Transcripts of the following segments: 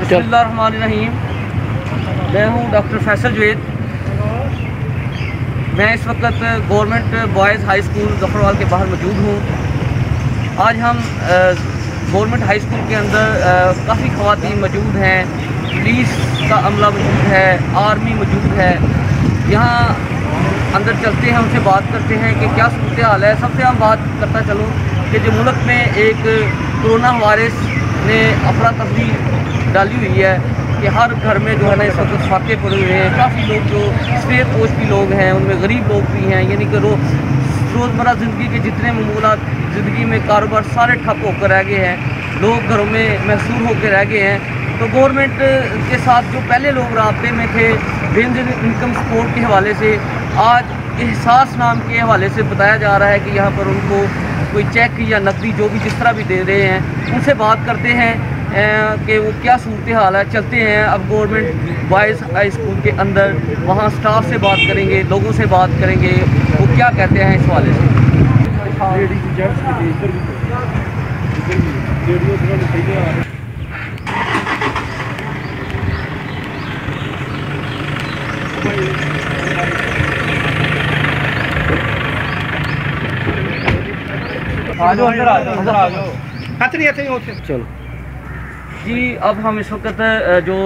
बिस्मिल्लाहिर्रहमानिर्रहीम। मैं हूँ डॉक्टर फैसल जवेद। मैं इस वक्त गवर्नमेंट बॉयज़ हाई स्कूल ज़फ़रवाल के बाहर मौजूद हूँ। आज हम गवर्नमेंट हाई स्कूल के अंदर काफ़ी ख़वातीन मौजूद हैं, पुलिस का अमला मौजूद है, आर्मी मौजूद है। यहाँ अंदर चलते हैं, उनसे बात करते हैं कि क्या सूरत हाल है। सबसे हम बात करता चलूँ कि जो मुल्क में एक कोरोना वायरस ने अफरा तफरी डाली हुई है कि हर घर में जो है ना इस वक्त फाके पड़े हुए हैं। काफ़ी लोग जो सफ़ेद पोश भी लोग हैं, उनमें गरीब लोग भी हैं, यानी कि रोज़मर्रा ज़िंदगी के जितने मामूलात ज़िंदगी में कारोबार सारे ठप होकर रह गए हैं। लोग घरों में महसूर होकर रह गए हैं। तो गवर्नमेंट के साथ जो पहले लोग राब्ते में थे बेनज़ीर इनकम सपोर्ट के हवाले से, आज एहसास नाम के हवाले से बताया जा रहा है कि यहाँ पर उनको कोई चेक या नकदी जो भी जिस तरह भी दे रहे हैं। उनसे बात करते हैं कि वो क्या सूरत हाल है। चलते हैं अब गवर्नमेंट बॉयज़ हाई स्कूल के अंदर, वहाँ स्टाफ से बात करेंगे, लोगों से बात करेंगे, वो क्या कहते हैं इस हवाले से। चलो जी, अब हम इस वक्त जो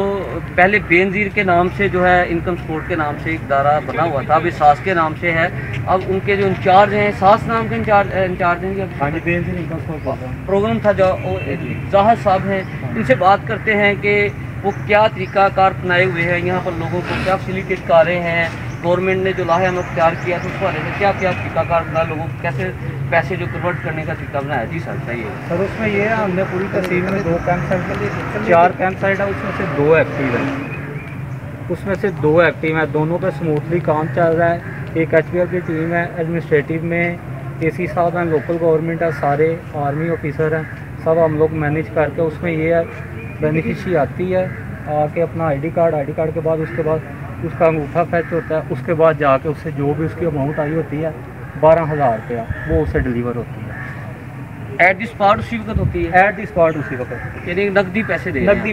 पहले बेनज़ीर के नाम से जो है इनकम सपोर्ट के नाम से एक इदारा बना हुआ था, अभी सास के नाम से है। अब उनके जो इंचार्ज हैं, सास नाम के इंचार्ज हैं जी। हाँ जी, बेनज़ीर इनकम सपोर्ट प्रोग्राम था जो जाहिर साहब हैं। इनसे बात करते हैं कि वो क्या तरीक़ाकार अपनाए हुए हैं, यहाँ पर लोगों को क्या फैसिलिटेट कर रहे हैं। गवर्नमेंट ने जो लाहे अख्तियार किया तो उस वाले से क्या क्या तरीक़ाकार बना, लोगों को कैसे पैसे जो कन्वर्ट करने का तरीका बनाया। जी सर बताइए। सर उसमें ये है, हमने पूरी तहसील में 2 कैंप साइट 4 कैंप साइट है, उसमें से 2 एक्टिव हैं। दोनों पे स्मूथली काम चल रहा है। एक HPL की टीम है, एडमिनिस्ट्रेटिव में AC साहब हैं, लोकल गवर्नमेंट है, सारे आर्मी ऑफिसर हैं, सब हम लोग मैनेज करके। उसमें ये है बेनिफिशरी आती है आके अपना ID कार्ड के बाद उसके बाद उसका अंगूठा फैच होता है। उसके बाद जाके उससे जो भी उसकी अमाउंट आई होती है 12,000 रुपया वो उसे डिलीवर होती है। एट द स्पॉट उसी वक्त होती है? एट द स्पॉट उसी वक्त, यानी नकदी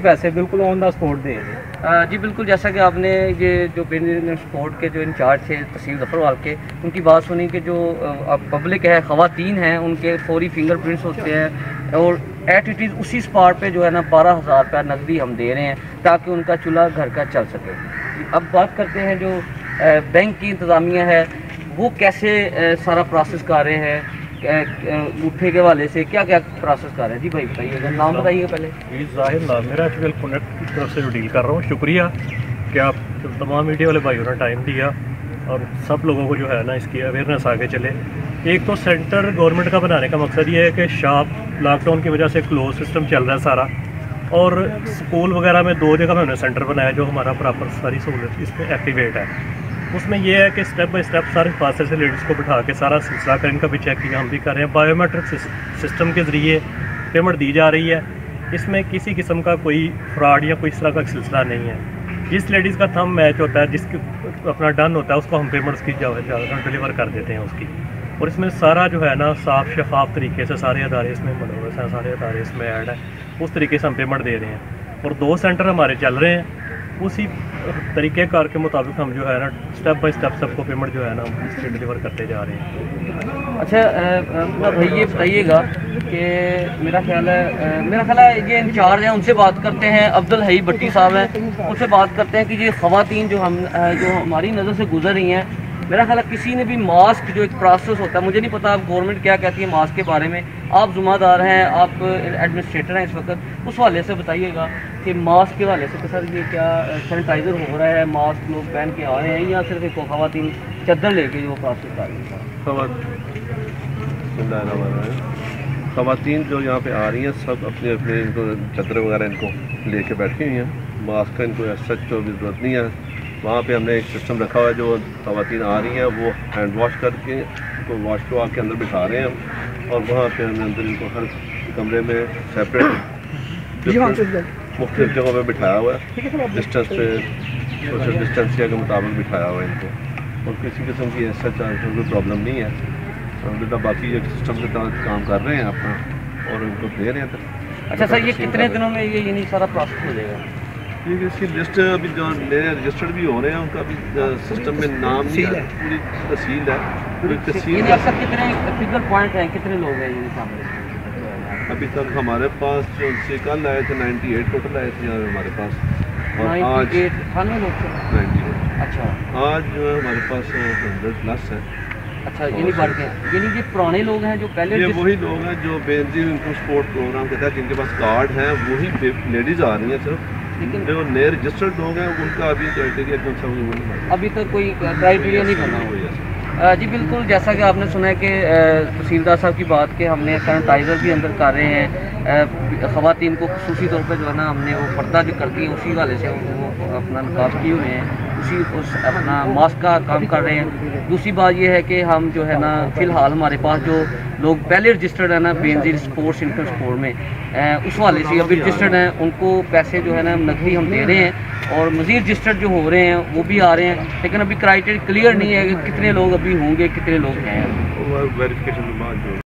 पैसे बिल्कुल ऑन द स्पॉट दे रहे। जी बिल्कुल, जैसा कि आपने ये जो बेनज़ीर सपोर्ट के जो इंचार्ज थे तहसील ज़फ़रवाल के, उनकी बात सुनी कि जो पब्लिक है, ख़वातीन हैं, उनके फौरी फिंगरप्रिंट्स होते हैं और एट इट इज़ उसी स्पॉट पे जो है ना 12,000 रुपया नकदी हम दे रहे हैं ताकि उनका चूल्हा घर का चल सके। अब बात करते हैं जो बैंक की इंतज़ामिया है, वो कैसे सारा प्रोसेस कर रहे हैं, अंगूठे के वाले से क्या क्या प्रोसेस कर रहे हैं। जी भाई बताइएगा, नाम बताइएगा पहले। जी जाहिर नाम मेरा, HPL कनेक्ट की तरफ से जो डील कर रहा हूँ। शुक्रिया कि आप तमाम मीडिया वाले भाइयों ने टाइम दिया और सब लोगों को जो है ना इसकी अवेयरनेस आगे चले। एक तो सेंटर गवर्नमेंट का बनाने का मकसद ये है कि शॉप लॉकडाउन की वजह से क्लोज सिस्टम चल रहा है सारा, और स्कूल वगैरह में 2 जगह में हमने सेंटर बनाया जो हमारा प्रॉपर सारी सहूलत इसमें एक्टिवेट है। उसमें यह है कि स्टेप बाय स्टेप सारे फासले से लेडीज़ को बिठा के सारा सिलसिला कर इनका भी चेक किया, हम भी कर रहे हैं। बायोमेट्रिक सिस्टम के ज़रिए पेमेंट दी जा रही है। इसमें किसी किस्म का कोई फ्रॉड या कोई इस तरह का सिलसिला नहीं है। जिस लेडीज़ का थंब मैच होता है, जिसकी अपना डन होता है, उसको हम पेमेंट्स की डिलीवर कर देते हैं उसकी। और इसमें सारा जो है ना साफ शफाफ तरीके से सारे अदारे इसमें मनोरस हैं, सारे अदारे इसमें ऐड है, उस तरीके से हम पेमेंट दे रहे हैं। और 2 सेंटर हमारे चल रहे हैं, उसी तरीके कार के मुताबिक हम जो है ना स्टेप बाय स्टेप सबको पेमेंट जो है ना इससे डिलीवर करते जा रहे हैं। अच्छा भाई ये बताइएगा कि मेरा ख्याल है ये इंचार्ज हैं, उनसे बात करते हैं। अब्दुल हई भट्टी साहब हैं, उनसे बात करते हैं कि ये ख़वातीन जो हमारी नज़र से गुजर रही हैं, मेरा ख्याल है किसी ने भी मास्क जो एक प्रोसेस होता है, मुझे नहीं पता आप गवर्नमेंट क्या कहती है मास्क के बारे में, आप ज़िम्मेदार हैं, आप एडमिनिस्ट्रेटर हैं इस वक्त, उस हवाले से बताइएगा कि मास्क के हवाले से सर ये क्या सैनिटाइज़र हो रहा है, मास्क लोग पहन के आ रहे हैं या सिर्फ एक ख़वातीन चद्दर लेके जो प्रोसेस कर रही हैं? ख़वातीन जो यहाँ पे आ रही हैं सब अपने अपने इनको चद्दर वगैरह इनको लेके बैठी हुई हैं। मास्क का इनको सच तो ज़रूरत नहीं है। वहाँ पे हमने एक सिस्टम रखा हुआ है, जो ख़वातीन आ रही हैं वो हैंड वॉश करके तो वॉश को आके अंदर बिठा रहे हैं और वहाँ पे हमने अंदर इनको हर कमरे में सेपरेट मुख्तलिफ जगहों पे बिठाया हुआ है, डिस्टेंस पे सोशल डिस्टेंसिंग के मुताबिक बिठाया हुआ है इनको, और किसी किस्म की ऐसा कोई प्रॉब्लम नहीं है। अलबत्ता बाकी एक सिस्टम के तहत काम कर रहे हैं अपना और इनको दे रहे हैं। अच्छा सर, ये कितने दिनों में ये सारा प्रोसेस हो जाएगा? क्योंकि इसकी लिस्ट अभी जो नए रजिस्टर्ड भी हो रहे हैं उनका अभी सिस्टम में नाम नहीं है, पूरी तहसील है, पूरी तहसील ये सर कितने फिगर पॉइंट हैं, कितने लोग हैं ये सामने? अभी तक हमारे पास जो से कल आए थे 98 टोटल आए थे यहाँ हमारे पास, और आज 98 लोग थे। 98। अच्छा, आज जो है हमारे पास 100+ है। अच्छा, यानी बढ़ गए, यानी ये पुराने लोग हैं जो पहले ये वही लोग हैं जो बेनजीर इनकम सपोर्ट प्रोग्राम के तहत जिनके पास कार्ड हैं, वही लेडीज़ आ रही हैं सिर्फ, लेकिन जो नए रजिस्टर्ड लोग हैं उनका अभी क्राइटेरिया कौन सा नहीं अभी तक कोई क्राइटेरिया नहीं बना हुआ। जी बिल्कुल, जैसा कि आपने सुना है कि तहसीलदार साहब की बात के हमने सैनिटाइज़र भी अंदर कर रहे हैं, ख़वातीन को खुसूसी तौर पर जो है ना हमने वो पर्दा जो करती है उसी वाले से वो अपना निकाब किए हुए हैं, उस अपना मास्क का काम कर रहे हैं। दूसरी बात ये है कि हम जो है ना फ़िलहाल हमारे पास जो लोग पहले रजिस्टर्ड है ना बेनज़ीर स्पोर्ट्स इनकम सपोर्ट में, उस वाले से अभी रजिस्टर्ड हैं, उनको पैसे जो है ना नकदी हम दे रहे हैं, और मज़ीद रजिस्टर्ड जो हो रहे हैं वो भी आ रहे हैं, लेकिन अभी क्राइटेरिया क्लियर नहीं है कि कितने लोग अभी होंगे, कितने लोग हैं। वेरिफिकेशन के बाद जो